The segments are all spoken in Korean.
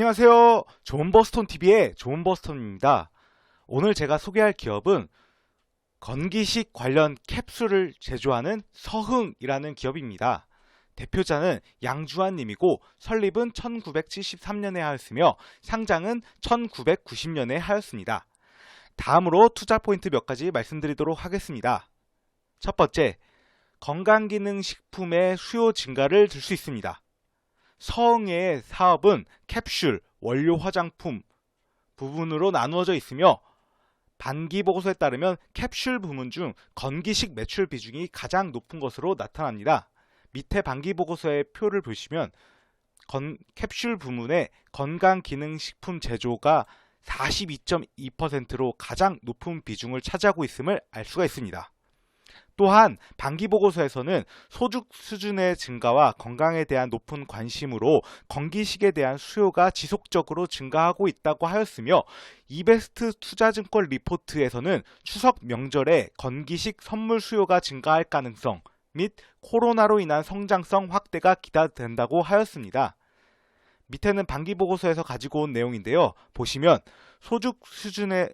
안녕하세요. 좋은버스톤TV의 좋은버스톤입니다. 오늘 제가 소개할 기업은 건기식 관련 캡슐을 제조하는 서흥이라는 기업입니다. 대표자는 양주환님이고 설립은 1973년에 하였으며 상장은 1990년에 하였습니다. 다음으로 투자 포인트 몇 가지 말씀드리도록 하겠습니다. 첫 번째, 건강기능식품의 수요 증가를 들 수 있습니다. 서흥의 사업은 캡슐, 원료 화장품 부분으로 나누어져 있으며 반기보고서에 따르면 캡슐 부문 중 건기식 매출 비중이 가장 높은 것으로 나타납니다. 밑에 반기보고서의 표를 보시면 캡슐 부문의 건강기능식품 제조가 42.2%로 가장 높은 비중을 차지하고 있음을 알 수가 있습니다. 또한 반기보고서에서는 소득 수준의 증가와 건강에 대한 높은 관심으로 건기식에 대한 수요가 지속적으로 증가하고 있다고 하였으며 이베스트 투자증권 리포트에서는 추석 명절에 건기식 선물 수요가 증가할 가능성 및 코로나로 인한 성장성 확대가 기대된다고 하였습니다. 밑에는 반기보고서에서 가지고 온 내용인데요. 보시면 소득 수준의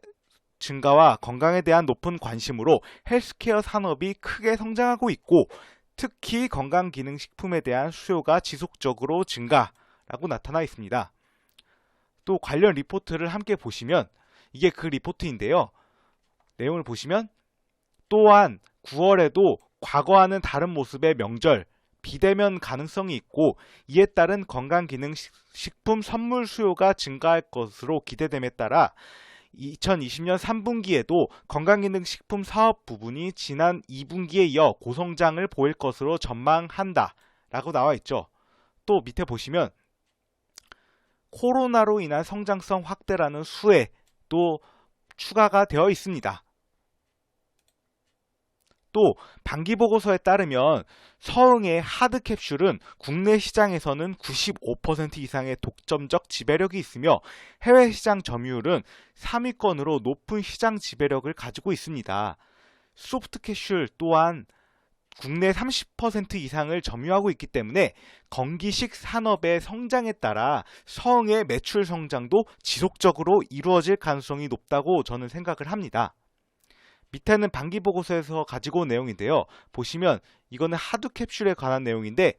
증가와 건강에 대한 높은 관심으로 헬스케어 산업이 크게 성장하고 있고 특히 건강기능식품에 대한 수요가 지속적으로 증가라고 나타나 있습니다. 또 관련 리포트를 함께 보시면 이게 그 리포트인데요. 내용을 보시면 또한 9월에도 과거와는 다른 모습의 명절, 비대면 가능성이 있고 이에 따른 건강기능식품 선물 수요가 증가할 것으로 기대됨에 따라 2020년 3분기에도 건강기능식품 사업 부분이 지난 2분기에 이어 고성장을 보일 것으로 전망한다 라고 나와 있죠. 또 밑에 보시면 코로나로 인한 성장성 확대라는 수에 또 추가가 되어 있습니다. 또 반기보고서에 따르면 서흥의 하드캡슐은 국내 시장에서는 95% 이상의 독점적 지배력이 있으며 해외 시장 점유율은 3위권으로 높은 시장 지배력을 가지고 있습니다. 소프트캡슐 또한 국내 30% 이상을 점유하고 있기 때문에 건기식 산업의 성장에 따라 서흥의 매출 성장도 지속적으로 이루어질 가능성이 높다고 저는 생각을 합니다. 밑에는 반기보고서에서 가지고 온 내용인데요. 보시면 이거는 하드캡슐에 관한 내용인데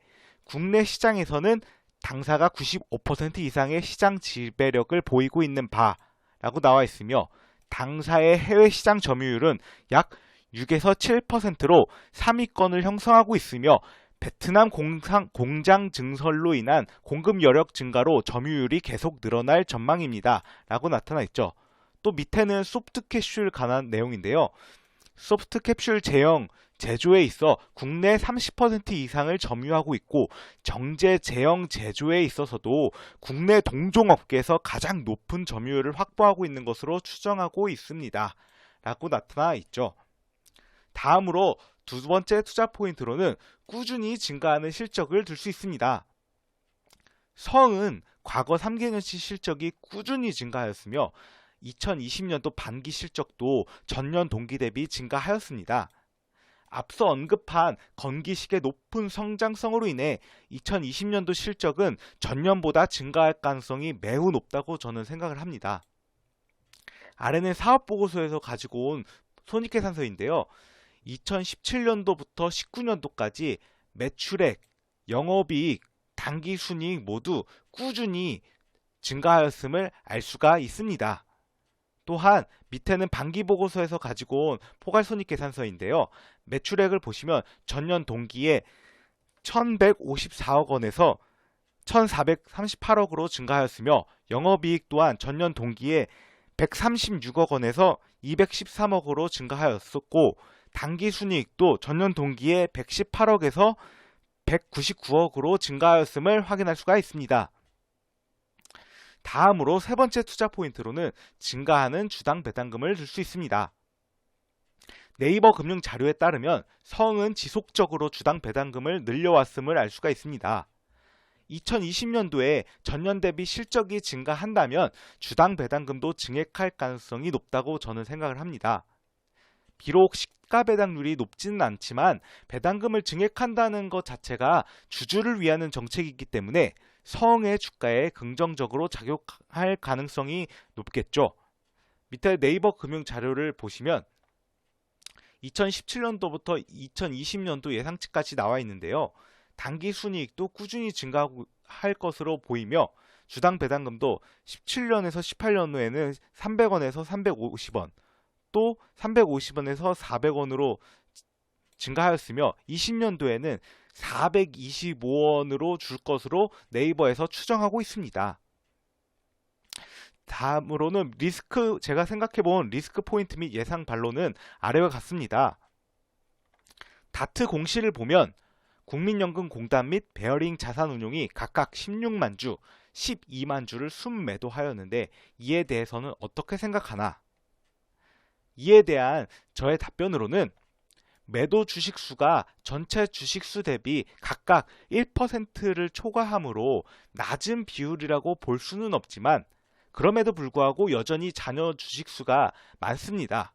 국내 시장에서는 당사가 95% 이상의 시장 지배력을 보이고 있는 바라고 나와 있으며 당사의 해외 시장 점유율은 약 6에서 7%로 3위권을 형성하고 있으며 베트남 공장 증설로 인한 공급 여력 증가로 점유율이 계속 늘어날 전망입니다. 라고 나타나 있죠. 또 밑에는 소프트캡슐 관한 내용인데요. 소프트캡슐 제조에 있어 국내 30% 이상을 점유하고 있고 정제 제형 제조에 있어서도 국내 동종업계에서 가장 높은 점유율을 확보하고 있는 것으로 추정하고 있습니다. 라고 나타나 있죠. 다음으로 두 번째 투자 포인트로는 꾸준히 증가하는 실적을 들 수 있습니다. 서흥은 과거 3개년치 실적이 꾸준히 증가하였으며 2020년도 반기 실적도 전년 동기 대비 증가하였습니다. 앞서 언급한 건기식의 높은 성장성으로 인해 2020년도 실적은 전년보다 증가할 가능성이 매우 높다고 저는 생각을 합니다. 아래는 사업보고서에서 가지고 온 손익계산서인데요. 2017년도부터 19년도까지 매출액, 영업이익, 당기순이익 모두 꾸준히 증가하였음을 알 수가 있습니다. 또한 밑에는 반기보고서에서 가지고 온 포괄손익계산서인데요. 매출액을 보시면 전년 동기에 1154억 원에서 1438억으로 증가하였으며 영업이익 또한 전년 동기에 136억 원에서 213억으로 증가하였었고 당기순이익도 전년 동기에 118억에서 199억으로 증가하였음을 확인할 수가 있습니다. 다음으로 세 번째 투자 포인트로는 증가하는 주당 배당금을 들 수 있습니다. 네이버 금융 자료에 따르면 서흥은 지속적으로 주당 배당금을 늘려왔음을 알 수가 있습니다. 2020년도에 전년 대비 실적이 증가한다면 주당 배당금도 증액할 가능성이 높다고 저는 생각을 합니다. 비록 시가 배당률이 높지는 않지만 배당금을 증액한다는 것 자체가 주주를 위하는 정책이기 때문에 서흥의 주가에 긍정적으로 작용할 가능성이 높겠죠. 밑에 네이버 금융 자료를 보시면 2017년도부터 2020년도 예상치까지 나와 있는데요. 단기 순이익도 꾸준히 증가할 것으로 보이며 주당 배당금도 17년에서 18년 후에는 300원에서 350원, 또 350원에서 400원으로 증가하였으며 20년도에는 425원으로 줄 것으로 네이버에서 추정하고 있습니다. 다음으로는 제가 생각해본 리스크 포인트 및 예상 반론은 아래와 같습니다. 다트 공시를 보면 국민연금공단 및 베어링 자산운용이 각각 16만 주, 12만 주를 순매도하였는데 이에 대해서는 어떻게 생각하나? 이에 대한 저의 답변으로는 매도 주식수가 전체 주식수 대비 각각 1%를 초과하므로 낮은 비율이라고 볼 수는 없지만 그럼에도 불구하고 여전히 잔여 주식수가 많습니다.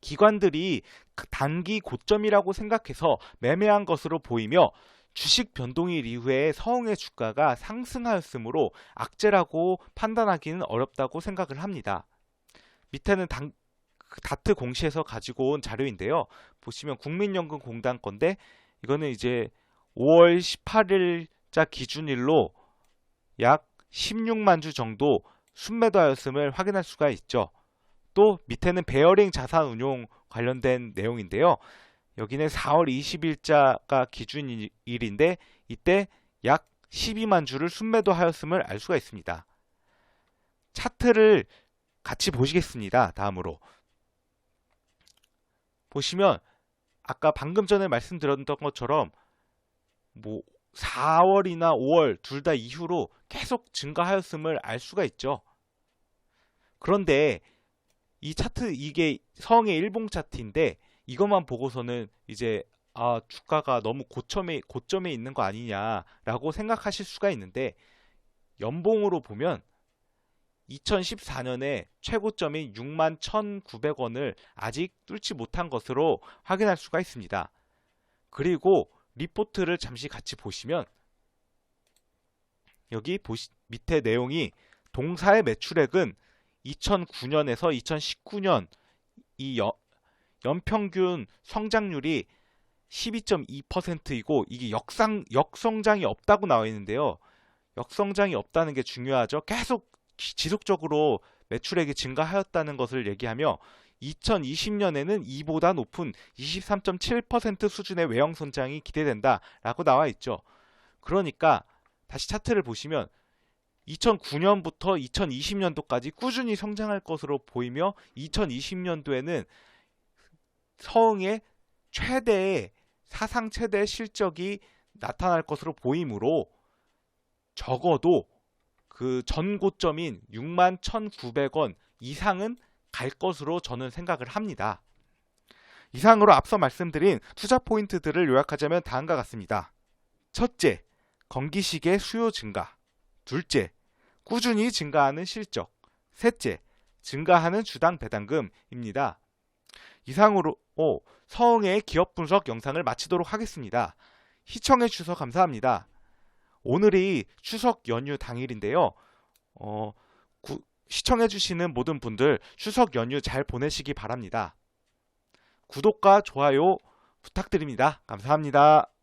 기관들이 단기 고점이라고 생각해서 매매한 것으로 보이며 주식 변동일 이후에 서흥의 주가가 상승하였으므로 악재라고 판단하기는 어렵다고 생각을 합니다. 밑에는 다트 공시에서 가지고 온 자료인데요. 보시면 국민연금공단 건데 이거는 이제 5월 18일자 기준일로 약 16만 주 정도 순매도하였음을 확인할 수가 있죠. 또 밑에는 베어링 자산운용 관련된 내용인데요. 여기는 4월 20일자가 기준일인데 이때 약 12만 주를 순매도하였음을 알 수가 있습니다. 차트를 같이 보시겠습니다. 다음으로 보시면 아까 방금 전에 말씀드렸던 것처럼 4월이나 5월 둘 다 이후로 계속 증가하였음을 알 수가 있죠. 그런데 이 차트 이게 서흥의 일봉 차트인데 이것만 보고서는 이제 주가가 너무 고점에 있는 거 아니냐라고 생각하실 수가 있는데 연봉으로 보면 2014년에 최고점인 6만 1,900원을 아직 뚫지 못한 것으로 확인할 수가 있습니다. 그리고 리포트를 잠시 같이 보시면 여기 밑에 내용이 동사의 매출액은 2009년에서 2019년 이 연평균 성장률이 12.2%이고 이게 역성장이 없다고 나와 있는데요. 역성장이 없다는 게 중요하죠. 계속 지속적으로 매출액이 증가하였다는 것을 얘기하며 2020년에는 이보다 높은 23.7% 수준의 외형 성장이 기대된다 라고 나와 있죠. 그러니까 다시 차트를 보시면 2009년부터 2020년도까지 꾸준히 성장할 것으로 보이며 2020년도에는 서흥의 사상 최대의 실적이 나타날 것으로 보이므로 적어도 그 전 고점인 6만 1,900원 이상은 갈 것으로 저는 생각을 합니다. 이상으로 앞서 말씀드린 투자 포인트들을 요약하자면 다음과 같습니다. 첫째, 건기시기의 수요 증가. 둘째, 꾸준히 증가하는 실적. 셋째, 증가하는 주당 배당금입니다. 이상으로 서흥의 기업 분석 영상을 마치도록 하겠습니다. 시청해 주셔서 감사합니다. 오늘이 추석 연휴 당일인데요. 시청해 주시는 모든 분들 추석 연휴 잘 보내시기 바랍니다. 구독과 좋아요 부탁드립니다. 감사합니다.